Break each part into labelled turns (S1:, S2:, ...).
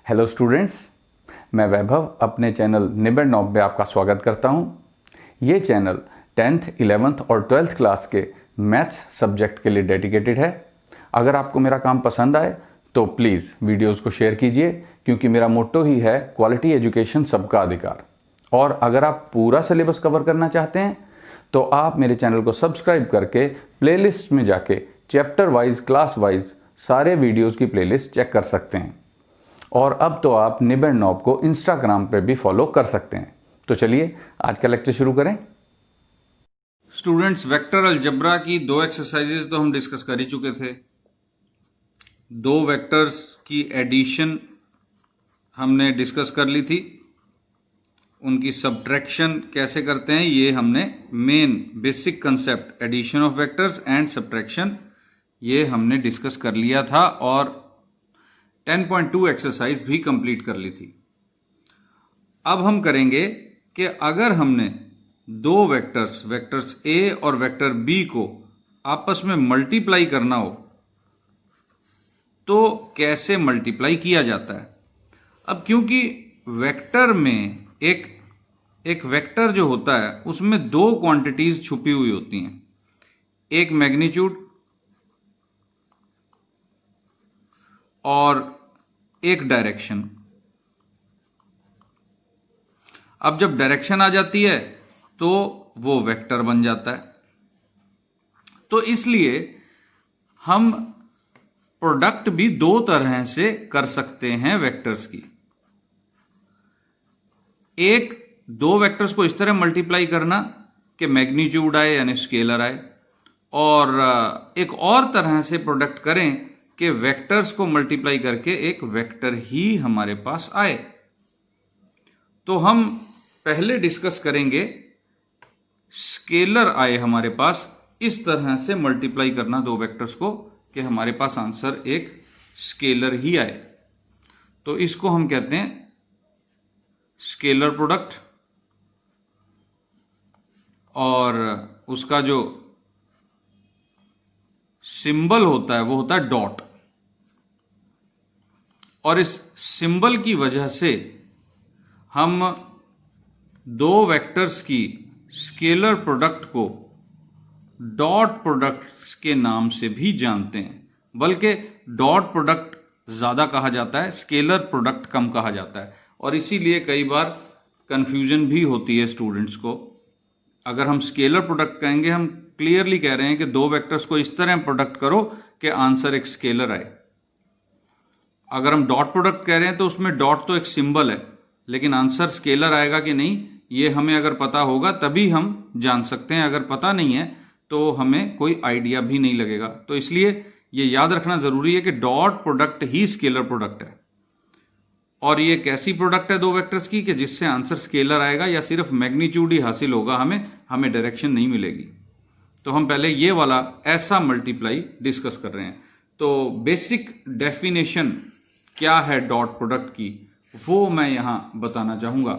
S1: Hello students, मैं वैभव अपने channel निबेड़ knob में आपका स्वागत करता हूं। ये चैनल 10th, 11th और 12th क्लास के मैथ्स सब्जेक्ट के लिए डेडिकेटेड है। अगर आपको मेरा काम पसंद आए तो प्लीज़ वीडियोस को शेयर कीजिए, क्योंकि मेरा मोट्टो ही है क्वालिटी एजुकेशन सबका अधिकार। और अगर आप पूरा सिलेबस कवर करना चाहते हैं तो आप मेरे चैनल को सब्सक्राइब करके प्लेलिस्ट में जाके चैप्टर वाइज, क्लास वाइज सारे वीडियोज़ की प्लेलिस्ट चेक कर सकते हैं। और अब तो आप निबेड़ नॉब को इंस्टाग्राम पे भी फॉलो कर सकते हैं। तो चलिए आज का लेक्चर शुरू करें।
S2: स्टूडेंट्स, वेक्टर अलजेब्रा की दो एक्सरसाइजेज तो हम डिस्कस कर ही चुके थे। दो वेक्टर्स की एडिशन हमने डिस्कस कर ली थी। उनकी सब्ट्रैक्शन कैसे करते हैं ये हमने main basic concept addition of vectors and subtraction ये हमने डिस्कस कर लिया था और 10.2 एक्सरसाइज भी कंप्लीट कर ली थी। अब हम करेंगे कि अगर हमने दो वेक्टर्स ए और वेक्टर बी को आपस में मल्टीप्लाई करना हो तो कैसे मल्टीप्लाई किया जाता है। अब क्योंकि वेक्टर में एक वेक्टर जो होता है उसमें दो क्वांटिटीज छुपी हुई होती हैं, एक मैग्नीट्यूड और एक डायरेक्शन। अब जब डायरेक्शन आ जाती है तो वो वेक्टर बन जाता है। तो इसलिए हम प्रोडक्ट भी दो तरह से कर सकते हैं वेक्टर्स की। एक, दो वेक्टर्स को इस तरह मल्टीप्लाई करना कि मैग्नीट्यूड आए यानी स्केलर आए, और एक और तरह से प्रोडक्ट करें कि वेक्टर्स को मल्टीप्लाई करके एक वेक्टर ही हमारे पास आए। तो हम पहले डिस्कस करेंगे स्केलर आए हमारे पास, इस तरह से मल्टीप्लाई करना दो वेक्टर्स को कि हमारे पास आंसर एक स्केलर ही आए। तो इसको हम कहते हैं स्केलर प्रोडक्ट, और उसका जो सिंबल होता है वो होता है डॉट। और इस सिंबल की वजह से हम दो वेक्टर्स की scalar product co dot product के नाम से भी जानते हैं। बल्कि डॉट प्रोडक्ट ज्यादा कहा जाता है, स्केलर प्रोडक्ट कम कहा जाता है, और इसीलिए कई बार कंफ्यूजन भी होती है स्टूडेंट्स को। अगर हम स्केलर प्रोडक्ट कहेंगे, हम क्लियरली कह रहे हैं कि दो वेक्टर्स को इस तरह प्रोडक्ट करो कि आंसर एक स्केलर आए। अगर हम डॉट प्रोडक्ट कह रहे हैं तो उसमें डॉट तो एक सिंबल है, लेकिन आंसर स्केलर आएगा कि नहीं ये हमें अगर पता होगा तभी हम जान सकते हैं। अगर पता नहीं है तो हमें कोई आइडिया भी नहीं लगेगा। तो इसलिए ये याद रखना जरूरी है कि डॉट प्रोडक्ट ही स्केलर प्रोडक्ट है। और ये कैसी प्रोडक्ट है दो वेक्टर्स की कि जिससे आंसर स्केलर आएगा या सिर्फ मैग्नीट्यूड ही हासिल होगा, हमें डायरेक्शन नहीं मिलेगी। तो हम पहले ये वाला ऐसा मल्टीप्लाई डिस्कस कर रहे हैं। तो बेसिक डेफिनेशन क्या है डॉट प्रोडक्ट की वो मैं यहां बताना चाहूंगा।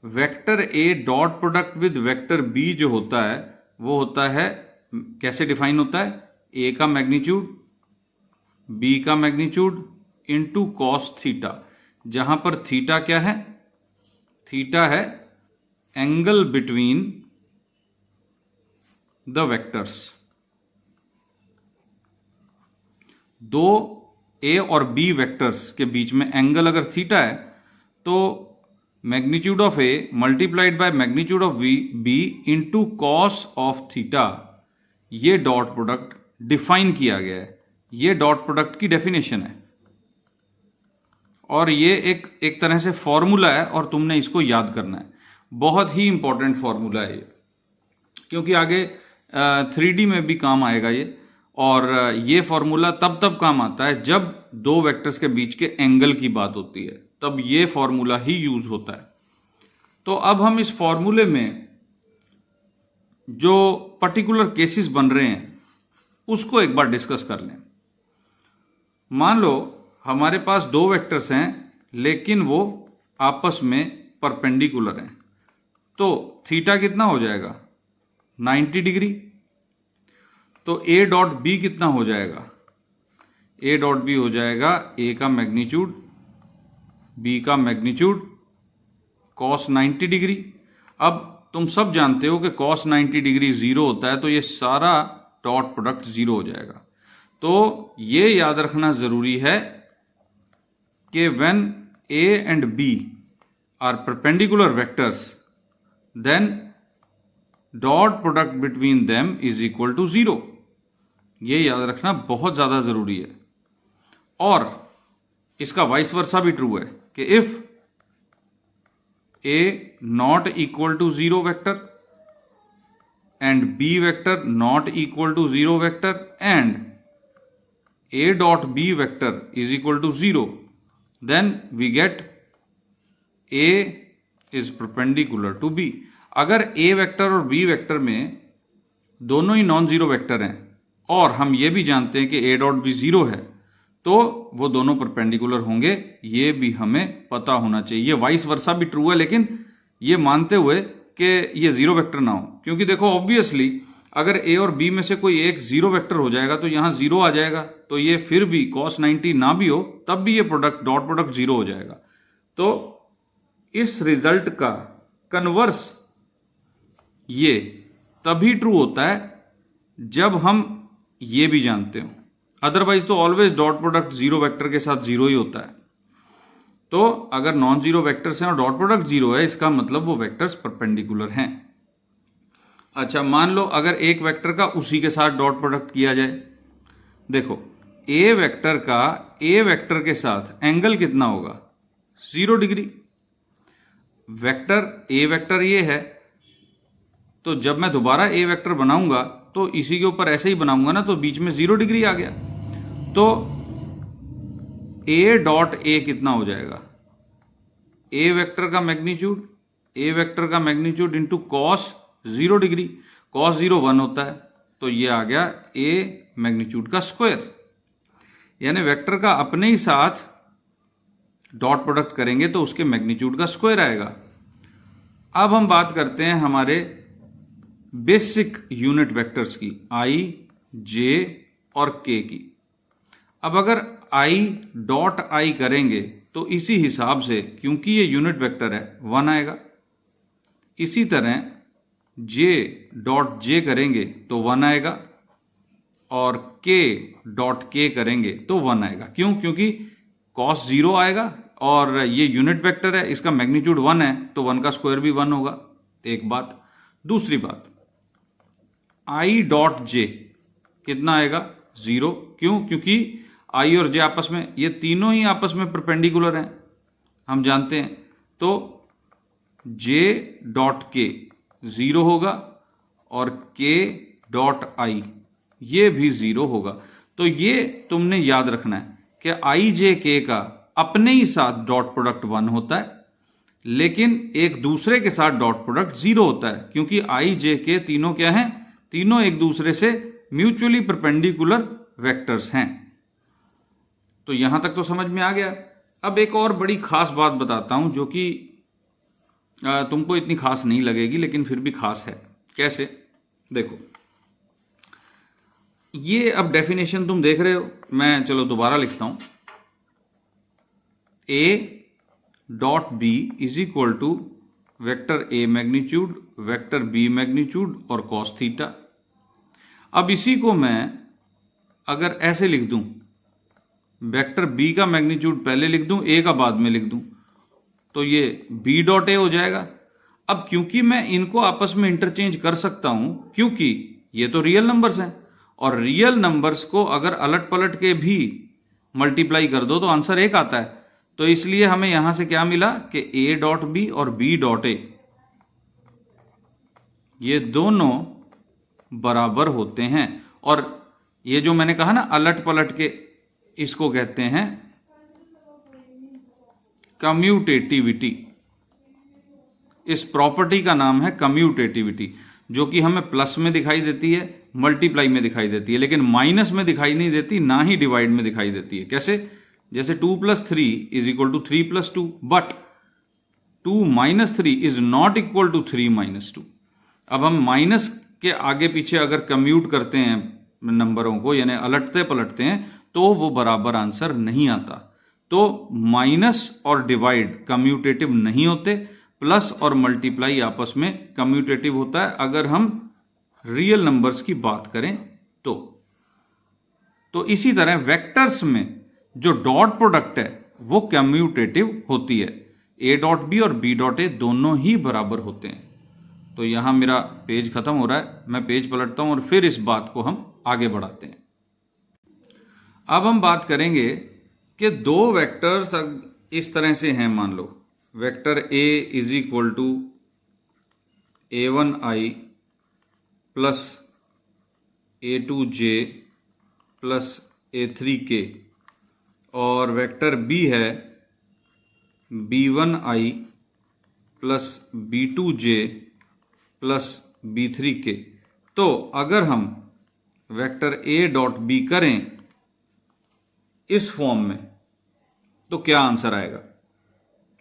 S2: Vector A dot product with vector B जो होता है वो होता है, कैसे डिफाइन होता है, ए का मैग्नीट्यूड बी का मैग्नीट्यूड इनटू कॉस थीटा, जहां पर थीटा क्या है, थीटा है एंगल बिटवीन द वेक्टर्स। दो ए और बी वेक्टर्स के बीच में एंगल अगर थीटा है तो magnitude of A multiplied by magnitude of B into cos of theta, ये डॉट प्रोडक्ट डिफाइन किया गया है। ये डॉट प्रोडक्ट की डेफिनेशन है और ये एक तरह से फॉर्मूला है और तुमने इसको याद करना है। बहुत ही इंपॉर्टेंट फॉर्मूला है ये, क्योंकि आगे 3D में भी काम आएगा ये। और ये फॉर्मूला तब काम आता है जब दो वेक्टर्स के बीच के एंगल की बात होती है, तब ये फॉर्मूला ही यूज होता है। तो अब हम इस फॉर्मूले में जो पर्टिकुलर केसेस बन रहे हैं उसको एक बार डिस्कस कर लें। मान लो हमारे पास दो वेक्टर्स हैं लेकिन वो आपस में परपेंडिकुलर हैं, तो थीटा कितना हो जाएगा, 90 डिग्री। तो ए डॉट बी कितना हो जाएगा, ए डॉट बी हो जाएगा ए का मैग्नीट्यूड बी का मैग्नीट्यूड cos 90 डिग्री। अब तुम सब जानते हो कि cos 90 डिग्री जीरो होता है, तो ये सारा डॉट प्रोडक्ट जीरो हो जाएगा। तो ये याद रखना जरूरी है कि when A and B are perpendicular vectors then dot product between them is equal to zero. ये याद रखना बहुत ज्यादा जरूरी है। और इसका वाइस वर्सा भी ट्रू है कि if A not equal to zero vector and B vector not equal to zero vector and A dot B vector is equal to zero, then we get A is perpendicular to B. अगर A vector और B vector में दोनों ही non zero vector हैं और हम ये भी जानते हैं कि ए डॉट बी जीरो है, तो वो दोनों परपेंडिकुलर होंगे, ये भी हमें पता होना चाहिए। ये वाइस वर्सा भी ट्रू है, लेकिन ये मानते हुए कि ये जीरो वेक्टर ना हो, क्योंकि देखो ऑब्वियसली अगर ए और बी में से कोई एक जीरो वेक्टर हो जाएगा तो यहां जीरो आ जाएगा, तो ये फिर भी cos 90 ना भी हो तब भी ये प्रोडक्ट डॉट प्रोडक्ट जीरो हो जाएगा। तो इस रिजल्ट का कन्वर्स ये तभी ट्रू होता है जब हम ये भी जानते हो, अदरवाइज तो always dot product zero vector के साथ जीरो ही होता है। तो अगर नॉन जीरो वेक्टर्स हैं और डॉट प्रोडक्ट जीरो है, इसका मतलब वो वेक्टर्स परपेंडिकुलर हैं। अच्छा, मान लो अगर एक वेक्टर का उसी के साथ डॉट प्रोडक्ट किया जाए। देखो ए वेक्टर का ए वेक्टर के साथ एंगल कितना होगा? 0 डिग्री। वेक्टर ए वेक्टर ये है, तो जब मैं दोबारा ए वेक्टर बनाऊंगा तो इसी के ऊपर ऐसे ही बनाऊंगा ना, तो बीच में 0 डिग्री आ गया। तो ए डॉट ए कितना हो जाएगा? ए वेक्टर का मैग्नीट्यूड, ए वेक्टर का magnitude into cos 0 degree. Cos 0 1 होता है, तो ये आ गया ए मैग्नीट्यूड का स्क्वायर। यानी वेक्टर का अपने ही साथ डॉट प्रोडक्ट करेंगे तो उसके मैग्नीट्यूड का स्क्वायर आएगा। अब हम बात करते हैं हमारे बेसिक यूनिट वेक्टर्स की, आई, जे और के की। अब अगर आई डॉट आई करेंगे तो इसी हिसाब से, क्योंकि ये यूनिट वेक्टर है, 1 आएगा। इसी तरह जे डॉट जे करेंगे तो 1 आएगा और के डॉट के करेंगे तो 1 आएगा। क्यों? क्योंकि कॉस 0 आएगा और ये यूनिट वेक्टर है, इसका मैग्नीट्यूड 1 है, तो 1 का स्क्वायर भी 1 होगा। एक बात। दूसरी बात, आई डॉट जे कितना आएगा? 0। क्यों? क्योंकि आई और जे आपस में, ये तीनों ही आपस में परपेंडिकुलर हैं, हम जानते हैं। तो जे डॉट के 0 होगा और के डॉट आई ये भी 0 होगा। तो ये तुमने याद रखना है कि आई जे के का अपने ही साथ डॉट प्रोडक्ट 1 होता है, लेकिन एक दूसरे के साथ डॉट प्रोडक्ट 0 होता है, क्योंकि आई जे के तीनों क्या हैं? तीनों एक दूसरे से म्यूचुअली परपेंडिकुलर वेक्टर्स हैं। तो यहां तक तो समझ में आ गया। अब एक और बड़ी खास बात बताता हूं जो कि तुमको इतनी खास नहीं लगेगी, लेकिन फिर भी खास है। कैसे? देखो, ये अब डेफिनेशन तुम देख रहे हो, मैं चलो दोबारा लिखता हूं। A dot B is equal to vector A magnitude, vector B magnitude और कॉस थीटा। अब इसी को मैं अगर ऐसे लिख दूं, वेक्टर बी का मैग्नीट्यूड पहले लिख दूं, ए का बाद में लिख दूं, तो ये बी डॉट ए हो जाएगा। अब क्योंकि मैं इनको आपस में इंटरचेंज कर सकता हूं, क्योंकि ये तो रियल नंबर्स हैं और रियल नंबर्स को अगर अलट पलट के भी मल्टीप्लाई कर दो तो आंसर 1 आता है। तो इसलिए हमें यहां से क्या मिला कि ए डॉट बी और बी डॉट ए ये दोनों बराबर होते हैं। और ये जो मैंने कहा ना अलट पलट के, इसको कहते हैं कम्यूटेटिविटी। इस प्रॉपर्टी का नाम है कम्यूटेटिविटी, जो कि हमें प्लस में दिखाई देती है, मल्टीप्लाई में दिखाई देती है, लेकिन माइनस में दिखाई नहीं देती, ना ही डिवाइड में दिखाई देती है। कैसे? जैसे 2 + 3 is equal to 3 + 2, but 2 - 3 is not equal to 3 - 2। अब हम माइनस के आगे पीछे अगर कम्यूट करते हैं नंबरों को, यानी अलटते पलटते हैं, तो वो बराबर आंसर नहीं आता। तो माइनस और डिवाइड कम्यूटेटिव नहीं होते, प्लस और मल्टीप्लाई आपस में कम्यूटेटिव होता है अगर हम रियल नंबर्स की बात करें तो इसी तरह वेक्टर्स में जो डॉट प्रोडक्ट है वो कम्यूटेटिव होती है। ए डॉट बी और बी डॉट ए दोनों ही बराबर होते हैं। तो यहां मेरा पेज खत्म हो रहा है, मैं पेज पलटता हूं और फिर इस बात को हम आगे बढ़ाते हैं। अब हम बात करेंगे कि दो वेक्टर्स इस तरह से हैं, मान लो vector A is equal to a1i plus a2j plus a3k और वेक्टर बी है b1i plus b2j plus b3k। तो अगर हम वेक्टर a डॉट बी करें इस फॉर्म में तो क्या आंसर आएगा?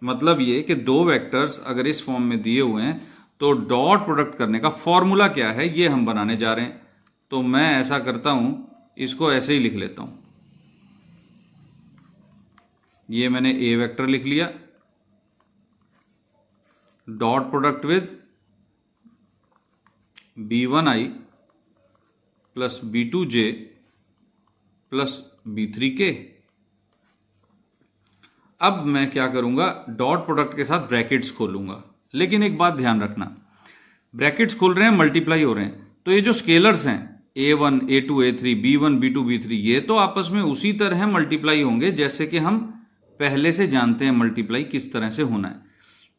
S2: मतलब ये कि दो वेक्टर्स अगर इस फॉर्म में दिए हुए हैं तो डॉट प्रोडक्ट करने का फॉर्मूला क्या है ये हम बनाने जा रहे हैं। तो मैं ऐसा करता हूं, इसको ऐसे ही लिख लेता हूं। ये मैंने ए वेक्टर लिख लिया, dot product with b1i plus b2j plus b3k। अब मैं क्या करूंगा, डॉट प्रोडक्ट के साथ ब्रैकेट्स खोलूंगा। लेकिन एक बात ध्यान रखना, ब्रैकेट्स खोल रहे हैं, मल्टीप्लाई हो रहे हैं, तो ये जो स्केलर्स हैं a1 a2 a3 b1 b2 b3 ये तो आपस में उसी तरह मल्टीप्लाई होंगे जैसे कि हम पहले से जानते हैं मल्टीप्लाई किस तरह से होना है।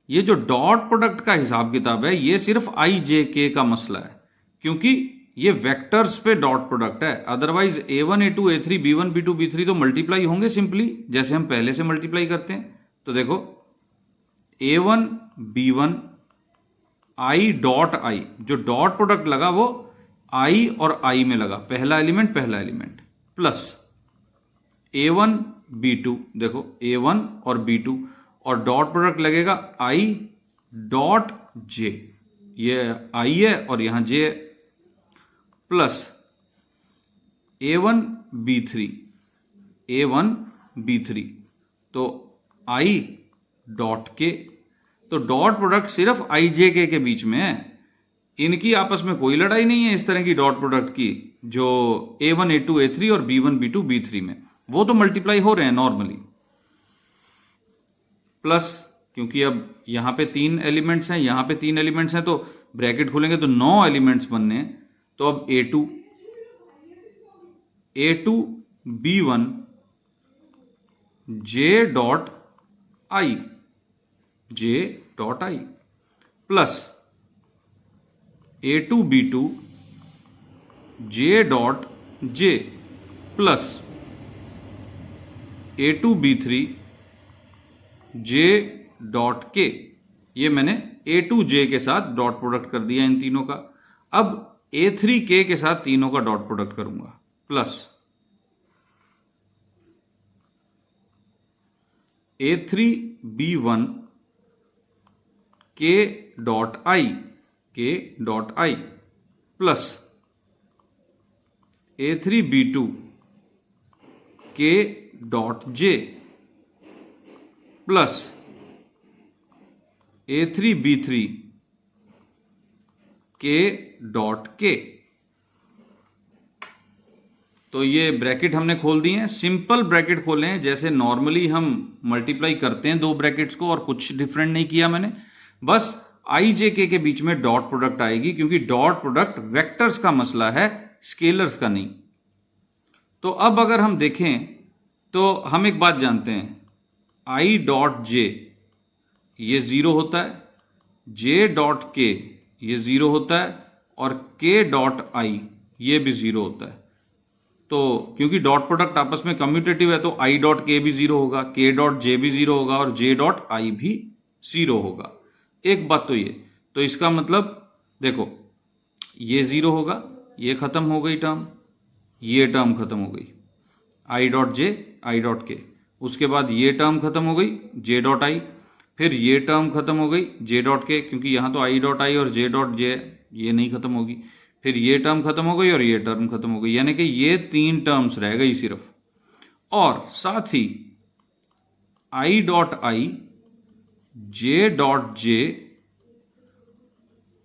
S2: ये जो डॉट प्रोडक्ट का हिसाब किताब है ये सिर्फ i j k का मसला है, क्योंकि ये वेक्टर्स पे डॉट प्रोडक्ट है। Otherwise a1 a2 a3 b1 b2 b3 तो मल्टीप्लाई होंगे सिंपली जैसे हम पहले से मल्टीप्लाई करते हैं। तो देखो a1 b1 i dot i, जो डॉट प्रोडक्ट लगा वो i और i में लगा, पहला एलिमेंट प्लस a1 b2, देखो a1 और b2 और डॉट प्रोडक्ट लगेगा i डॉट j, ये i है और यहां j है, प्लस a1 b3 तो i डॉट k। तो डॉट प्रोडक्ट सिर्फ i j k के बीच में है, इनकी आपस में कोई लड़ाई नहीं है इस तरह की डॉट प्रोडक्ट की। जो a1 a2 a3 और b1 b2 b3 में वो तो मल्टीप्लाई हो रहे हैं नॉर्मली, प्लस क्योंकि अब यहां पे 3 एलिमेंट्स हैं, यहां पे 3 एलिमेंट्स हैं, तो ब्रैकेट खोलेंगे तो 9 एलिमेंट्स बनने हैं। तो अब a2 b1 j dot i plus a2 b2 j dot j plus a2 b3 j dot k। ये मैंने a2 j के साथ डॉट प्रोडक्ट कर दिया इन तीनों का। अब a3 k के साथ तीनों का डॉट प्रोडक्ट करूंगा, plus a3 b1 k dot i plus a3 b2 k dot j plus a3 b3 k dot k। तो ये ब्रैकेट हमने खोल दिए हैं, सिंपल ब्रैकेट खोले हैं जैसे नॉर्मली हम मल्टीप्लाई करते हैं दो ब्रैकेट्स को, और कुछ डिफरेंट नहीं किया मैंने। बस i j k के बीच में डॉट प्रोडक्ट आएगी क्योंकि डॉट प्रोडक्ट वेक्टर्स का मसला है, स्केलर्स का नहीं। तो अब अगर हम देखें तो हम एक बात जानते हैं, i डॉट j ये 0 होता है, j डॉट k ये 0 होता है और k डॉट i ये भी 0 होता है। तो क्योंकि डॉट प्रोडक्ट आपस में कम्यूटेटिव है तो i डॉट k भी 0 होगा, k डॉट j भी 0 होगा और j डॉट i भी 0 होगा। एक बात तो ये, तो इसका मतलब देखो ये 0 होगा, ये खत्म हो गई टर्म, ये टर्म खत्म हो गई, i dot j i dot k। उसके बाद ये टर्म खत्म हो गई j डॉट i, फिर ये टर्म खत्म हो गई j डॉट k, क्योंकि यहां तो i डॉट i और j डॉट j ये नहीं खत्म होगी, फिर ये टर्म खत्म हो गई और ये टर्म खत्म हो गई, यानी कि ये 3 टर्म्स रह गई सिर्फ। और साथ ही i dot I, j dot J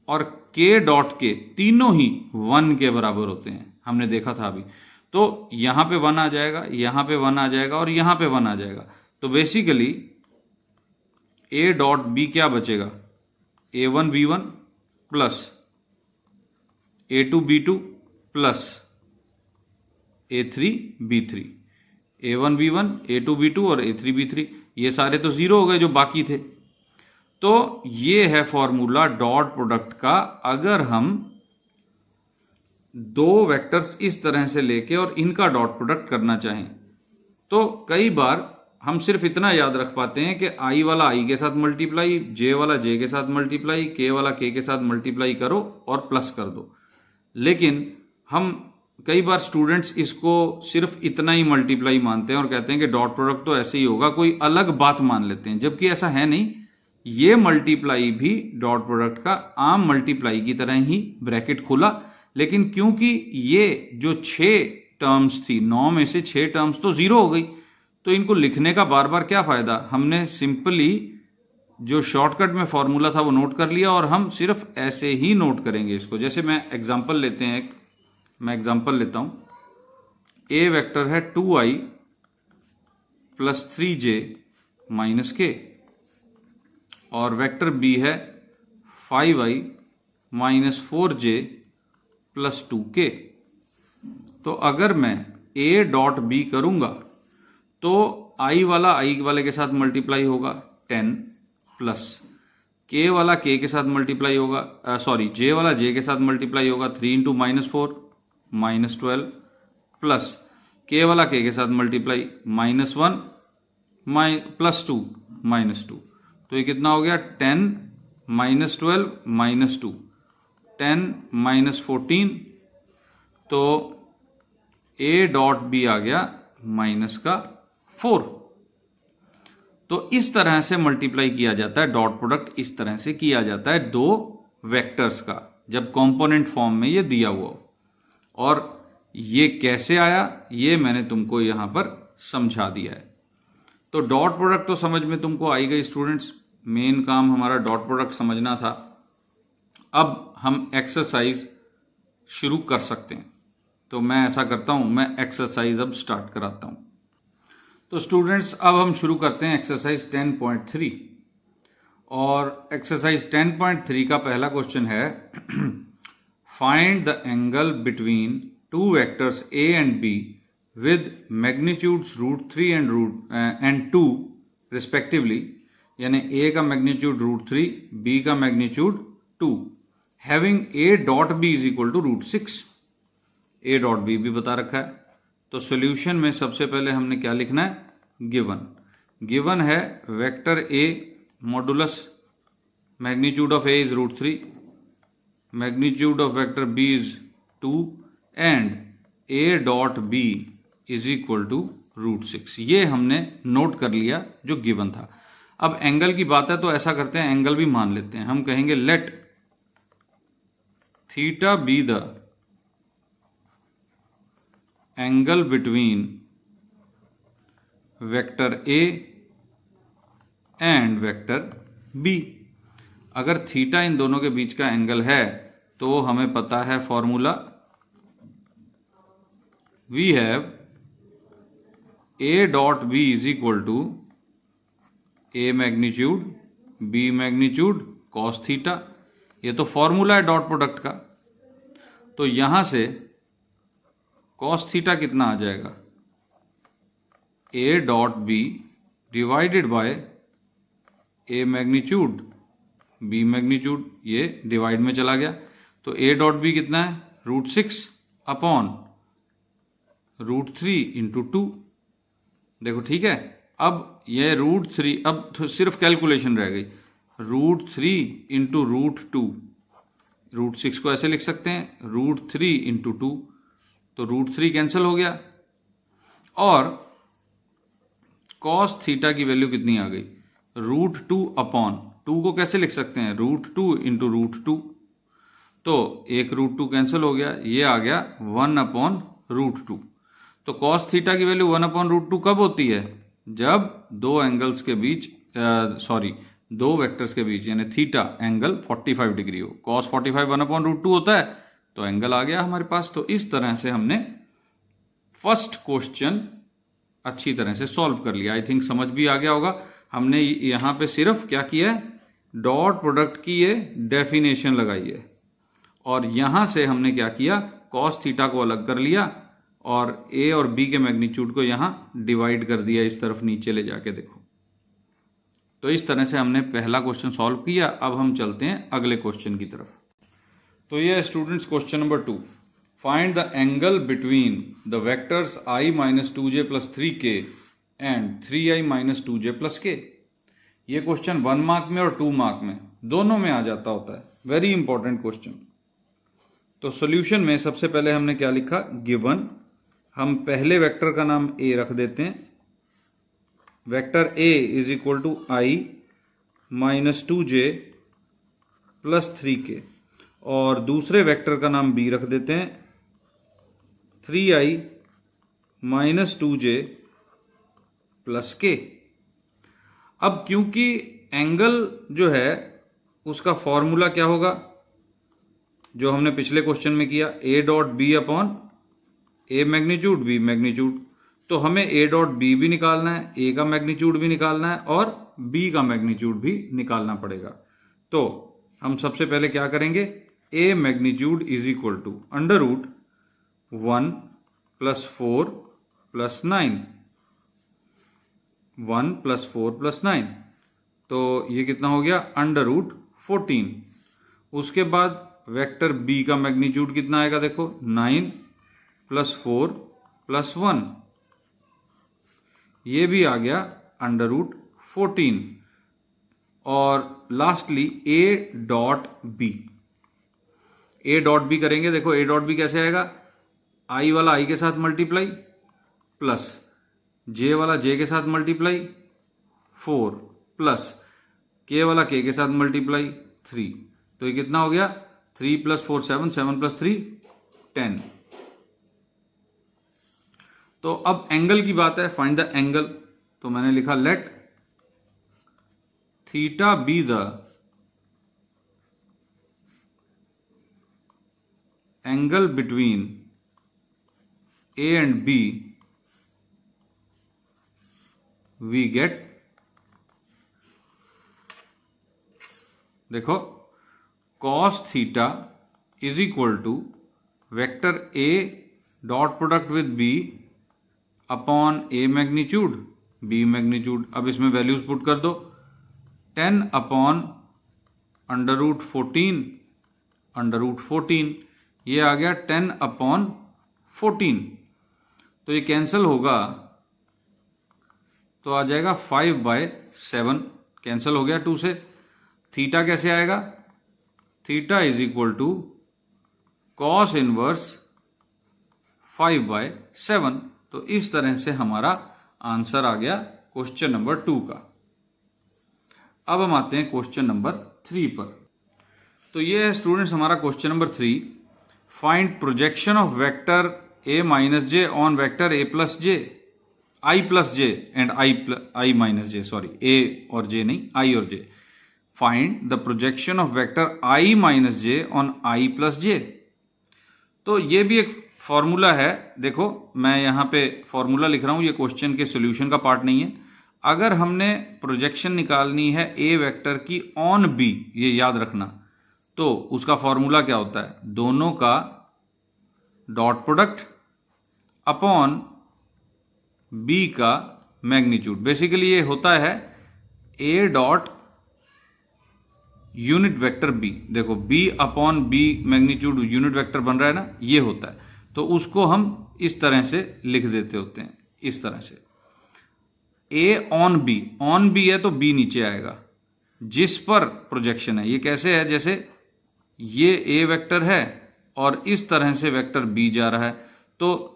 S2: और k डॉट के तीनों ही 1 के बराबर होते हैं, हमने देखा था अभी। तो यहां पे 1 आ जाएगा, यहां पे 1 आ जाएगा और यहां पे 1 आ जाएगा। तो बेसिकली a डॉट b क्या बचेगा, a1 b1 plus a2 b2 plus a3 b3, a1 b1, a2 b2 और a3 b3, ये सारे तो जीरो हो गए जो बाकी थे। तो ये है फॉर्मूला डॉट प्रोडक्ट का। अगर हम दो वेक्टर्स इस तरह से लेके और इनका डॉट प्रोडक्ट करना चाहें, तो कई बार हम सिर्फ इतना याद रख पाते हैं कि i वाला i के साथ मल्टीप्लाई, j वाला j के साथ मल्टीप्लाई, k वाला k के साथ मल्टीप्लाई करो और प्लस कर दो। लेकिन हम कई बार स्टूडेंट्स इसको सिर्फ इतना ही मल्टीप्लाई मानते हैं और कहते हैं कि डॉट प्रोडक्ट तो ऐसे ही होगा, कोई अलग बात मान लेते हैं, जबकि ऐसा है नहीं। ये मल्टीप्लाई भी डॉट प्रोडक्ट का आम मल्टीप्लाई की तरह ही ब्रैकेट खुला, लेकिन क्योंकि ये जो 6 टर्म्स थी, 9 में से 6 टर्म्स तो जीरो हो गई, तो इनको लिखने का बार बार क्या फायदा। हमने सिंपली जो शॉर्टकट में फॉर्मूला था वो नोट कर लिया और हम सिर्फ ऐसे ही नोट करेंगे इसको। जैसे मैं एग्जांपल लेते हैं, मैं एग्जांपल लेता हूं। ए वेक्टर है 2i plus 3j minus k और वेक्टर बी है 5i minus 4j plus 2k। तो अगर मैं a डॉट b करूंगा तो i वाला i वाले के साथ मल्टीप्लाई होगा 10 प्लस k वाला k के साथ मल्टीप्लाई होगा, j वाला j के साथ मल्टीप्लाई होगा 3 into minus 4 minus 12 plus k वाला k के साथ मल्टीप्लाई माइनस 1 प्लस 2 माइनस 2। तो ये कितना हो गया 10 माइनस 12 माइनस 2, 10 माइनस 14। तो a डॉट बी आ गया माइनस का 4। तो इस तरह से मल्टीप्लाई किया जाता है, डॉट प्रोडक्ट इस तरह से किया जाता है दो वेक्टर्स का, जब कंपोनेंट फॉर्म में ये दिया हुआ हो। और ये कैसे आया ये मैंने तुमको यहां पर समझा दिया है। तो डॉट प्रोडक्ट तो समझ में तुमको आई गई स्टूडेंट्स, मेन काम हमारा डॉट प्रोडक्ट समझना था। अब हम एक्सरसाइज शुरू कर सकते हैं। तो मैं ऐसा करता हूं, मैं एक्सरसाइज अब स्टार्ट कराता हूं। तो स्टूडेंट्स अब हम शुरू करते हैं एक्सरसाइज 10.3 और एक्सरसाइज 10.3 का पहला क्वेश्चन है find the angle between two vectors a and b with magnitudes √3 and 2 respectively, यानी a का मैग्नीट्यूड √3, b का magnitude 2, having a dot b is equal to √6। a dot b भी बता रखा है। तो सॉल्यूशन में सबसे पहले हमने क्या लिखना है, गिवन है vector a modulus magnitude of a is √3, magnitude of vector b is 2 and a dot b is equal to √6। ये हमने नोट कर लिया जो गिवन था। अब एंगल की बात है तो ऐसा करते हैं, एंगल भी मान लेते हैं। हम कहेंगे late theta be the angle between vector a and vector b। अगर थीटा इन दोनों के बीच का एंगल है तो हमें पता है formula, we have a dot b is equal to a magnitude b magnitude cos theta. ये तो फॉर्मूला है डॉट प्रोडक्ट का। तो यहां से कॉस थीटा कितना आ जाएगा, a dot b divided bye a magnitude b magnitude, ये डिवाइड में चला गया। तो a डॉट b कितना है, √6 अपॉन √3 इंटू 2। देखो ठीक है। अब ये √3, अब तो सिर्फ कैलकुलेशन रह गई, √3 इंटू √2, √6 को ऐसे लिख सकते हैं √3 इंटू 2, तो √3 कैंसिल हो गया और कॉस थीटा की वैल्यू कितनी आ गई, √2 अपॉन 2 को कैसे लिख सकते हैं, √2 इंटू √2, तो एक √2 कैंसिल हो गया, ये आ गया 1 अपॉन √2। तो कॉस थीटा की वैल्यू 1/√2 कब होती है? जब दो एंगल्स के बीच दो वेक्टर्स के बीच यानी थीटा एंगल 45 डिग्री हो। कॉस 45 1/√2 होता है, तो एंगल आ गया हमारे पास। तो इस तरह से हमने फर्स्ट क्वेश्चन अच्छी तरह से सॉल्व कर लिया। आई थिंक समझ भी आ गया होगा। हमने यहां पे सिर्फ क्या किया है, डॉट प्रोडक्ट की ये डेफिनेशन लगाई है, और यहां से हमने क्या किया, कॉस थीटा को अलग कर लिया और ए और बी के मैग्नीट्यूड को यहां डिवाइड कर दिया, इस तरफ नीचे ले जाके देखो। तो इस तरह से हमने पहला क्वेश्चन सॉल्व किया। अब हम चलते हैं अगले क्वेश्चन की तरफ। तो ये students question number 2, find the angle between the vectors i - 2j + 3k and 3i - 2j + k। ये क्वेश्चन 1 मार्क में और 2 मार्क में दोनों में आ जाता होता है। Very important question. तो सॉल्यूशन में सबसे पहले हमने क्या लिखा, गिवन। हम पहले वेक्टर का नाम a रख देते हैं। Vector a is equal to i - 2j + 3k, और दूसरे वेक्टर का नाम b रख देते हैं 3i - 2j + k। अब क्योंकि एंगल जो है उसका फॉर्मूला क्या होगा, जो हमने पिछले क्वेश्चन में किया, a dot b upon a magnitude b magnitude. तो हमें a डॉट b भी निकालना है, a का मैग्नीट्यूड भी निकालना है और b का मैग्नीट्यूड भी निकालना पड़ेगा। तो हम सबसे पहले क्या करेंगे, a magnitude is equal to √1 + 4 + 9, 1 + 4 + 9, तो ये कितना हो गया, √14। उसके बाद वेक्टर b का मैग्नीट्यूड कितना आएगा, देखो 9 + 4 + 1, ये भी आ गया √14। और lastly a dot b, a dot b करेंगे। देखो a डॉट b कैसे आएगा, i वाला i के साथ मल्टीप्लाई प्लस j वाला j के साथ मल्टीप्लाई 4 प्लस k वाला k के साथ मल्टीप्लाई 3। तो ये कितना हो गया, 3 + 4 7, 7 + 3 10। तो अब एंगल की बात है, फाइंड द एंगल। तो मैंने लिखा let theta be the angle between A and B, we get, देखो cos theta is equal to vector a dot product with b upon a magnitude b magnitude. अब इसमें values put कर दो, 10 upon √14, √14 ये आ गया 10 अपॉन 14। तो ये cancel होगा तो आ जाएगा 5/7, कैंसिल हो गया 2 से। थीटा कैसे आएगा, theta is equal to cos inverse 5/7। तो इस तरह से हमारा आंसर आ गया क्वेश्चन नंबर 2 का। अब हम आते हैं क्वेश्चन नंबर 3 पर। तो ये है स्टूडेंट्स हमारा question number 3, find projection of vector a - j on vector a + j, i + j and i - j, sorry a और j नहीं, i और j। Find the projection of vector i - j on i + j। तो ये भी एक formula है। देखो मैं यहां पे फॉर्मूला लिख रहा हूं, ये क्वेश्चन के सॉल्यूशन का पार्ट नहीं है। अगर हमने प्रोजेक्शन निकालनी है a वेक्टर की ऑन b, ये याद रखना, तो उसका फॉर्मूला क्या होता है, दोनों का डॉट प्रोडक्ट अपॉन b का मैग्नीट्यूड। बेसिकली ये होता है a dot unit vector b। देखो b upon b magnitude unit vector बन रहा है ना, ये होता है। तो उसको हम इस तरह से लिख देते होते हैं, इस तरह से a ऑन b है तो b नीचे आएगा, जिस पर प्रोजेक्शन है। ये कैसे है, जैसे ये a वेक्टर है और इस तरह से वेक्टर b जा रहा है, तो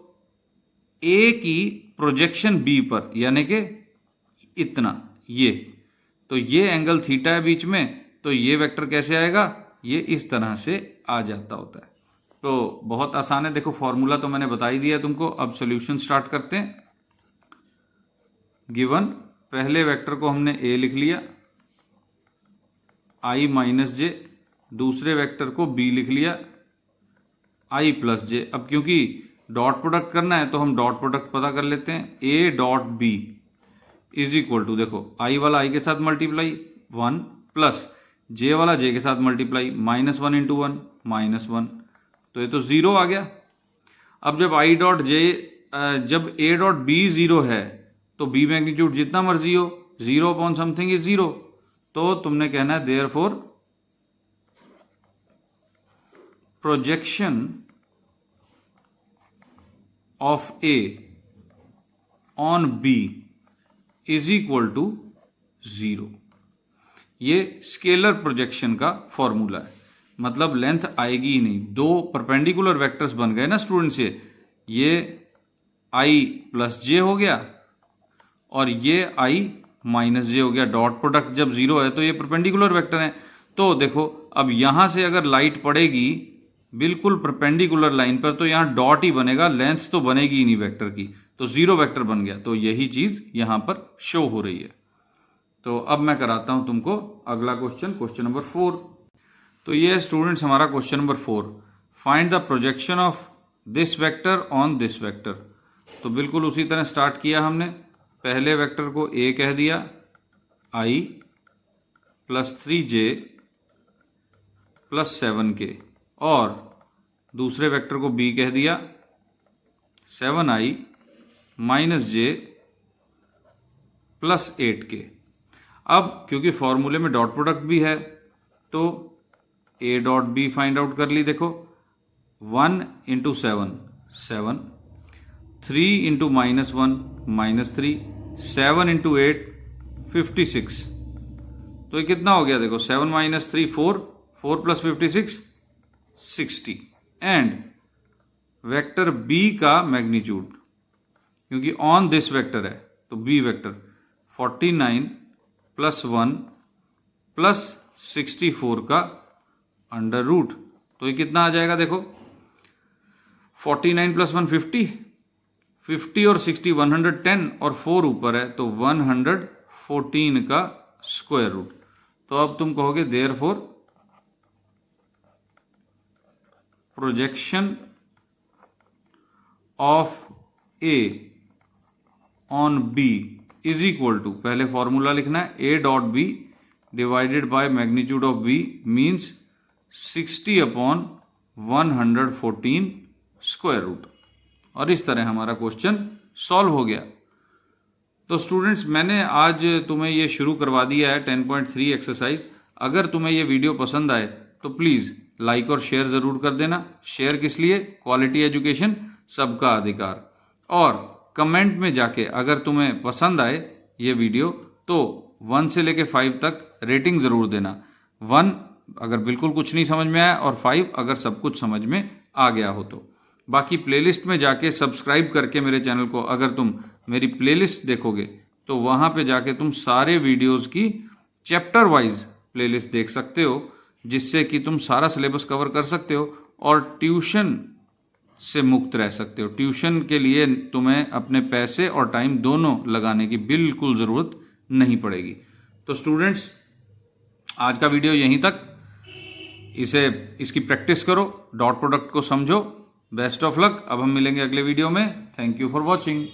S2: a की प्रोजेक्शन b पर, यानी कि इतना, ये, तो ये एंगल थीटा है बीच में, तो ये वेक्टर कैसे आएगा, ये इस तरह से आ जाता होता है। तो बहुत आसान है, देखो फॉर्मूला तो मैंने बता ही दिया तुमको। अब सॉल्यूशन स्टार्ट करते हैं। गिवन पहले वेक्टर को हमने a लिख लिया i माइनस जे, दूसरे वेक्टर को b लिख लिया i प्लस जे। अब क्योंकि डॉट प्रोडक्ट करना है तो हम डॉट प्रोडक्ट पता कर लेते हैं। a dot b is equal to, देखो i वाला i के साथ मल्टीप्लाई 1 प्लस j वाला j के साथ मल्टीप्लाई -1 इंटू 1 -1, तो ये तो 0 आ गया। अब जब i डॉट j जब a डॉट b 0 है तो b मैग्नीट्यूड जितना मर्जी हो, 0 अपॉन समथिंग इज 0, तो तुमने कहना है therefore projection of a on b is equal to 0। ये स्केलर प्रोजेक्शन का फॉर्मूला है, मतलब लेंथ आएगी ही नहीं। दो परपेंडिकुलर वेक्टर्स बन गए ना स्टूडेंट्स, ये i प्लस जे हो गया और ये i माइनस जे हो गया। डॉट प्रोडक्ट जब 0 है तो ये परपेंडिकुलर वेक्टर है। तो देखो अब यहां से अगर लाइट पड़ेगी बिल्कुल परपेंडिकुलर लाइन पर तो यहां डॉट ही बनेगा, लेंथ तो बनेगी ही नहीं वेक्टर की, तो 0 वेक्टर बन गया। तो यही चीज यहां पर शो हो रही है। तो अब मैं कराता हूं तुमको अगला क्वेश्चन, क्वेश्चन नंबर 4। तो ये है स्टूडेंट्स हमारा question number 4। Find the projection of this vector on this vector. तो बिल्कुल उसी तरह स्टार्ट किया हमने। पहले वेक्टर को a कह दिया i plus 3j plus 7k, और दूसरे वेक्टर को b कह दिया 7i minus j plus 8k। अब क्योंकि फॉर्मूले में डॉट प्रोडक्ट भी है तो a dot b find out कर ली। देखो 1 इंटू 7 7, 3 इंटू -1 -3, 7 इंटू 8 56। तो ये कितना हो गया, देखो 7 minus 3 4, 4 plus 56 60। And vector b का मैग्नीट्यूड, क्योंकि ऑन दिस वेक्टर है तो b वेक्टर 49 प्लस 1 प्लस 64 का अंडर रूट। तो ये कितना आ जाएगा, देखो 49 प्लस 1 50, 50 और 60 110 और 4 ऊपर है तो 114 का स्क्वायर रूट। तो अब तुम कहोगे therefore projection of a on b is equal to, पहले फॉर्मूला लिखना है, a dot b divided by magnitude of b means 60 upon 114 square root. और इस तरह हमारा क्वेश्चन सॉल्व हो गया। तो स्टूडेंट्स मैंने आज तुम्हें ये शुरू करवा दिया है 10.3 एक्सरसाइज। अगर तुम्हें ये वीडियो पसंद आए तो प्लीज़ लाइक और शेयर ज़रूर कर देना। शेयर किस लिए, क्वालिटी एजुकेशन सबका अधिकार। और कमेंट में जाके अगर तुम्हें पसंद आए ये वीडियो तो 1 से लेके 5 तक रेटिंग ज़रूर देना। 1 अगर बिल्कुल कुछ नहीं समझ में आया और 5 अगर सब कुछ समझ में आ गया हो तो। बाकी प्लेलिस्ट में जाके सब्सक्राइब करके मेरे चैनल को अगर तुम मेरी प्लेलिस्ट देखोगे तो वहाँ पे जाके तुम सारे वीडियोस की चैप्टर वाइज प्लेलिस्ट देख सकते हो, जिससे कि तुम सारा सिलेबस कवर कर सकते हो और ट्यूशन से मुक्त रह सकते हो। ट्यूशन के लिए तुम्हें अपने पैसे और टाइम दोनों लगाने की बिल्कुल ज़रूरत नहीं पड़ेगी। तो स्टूडेंट्स आज का वीडियो यहीं तक। इसकी प्रैक्टिस करो, डॉट प्रोडक्ट को समझो। Best of luck. अब हम मिलेंगे अगले वीडियो में। Thank you for watching.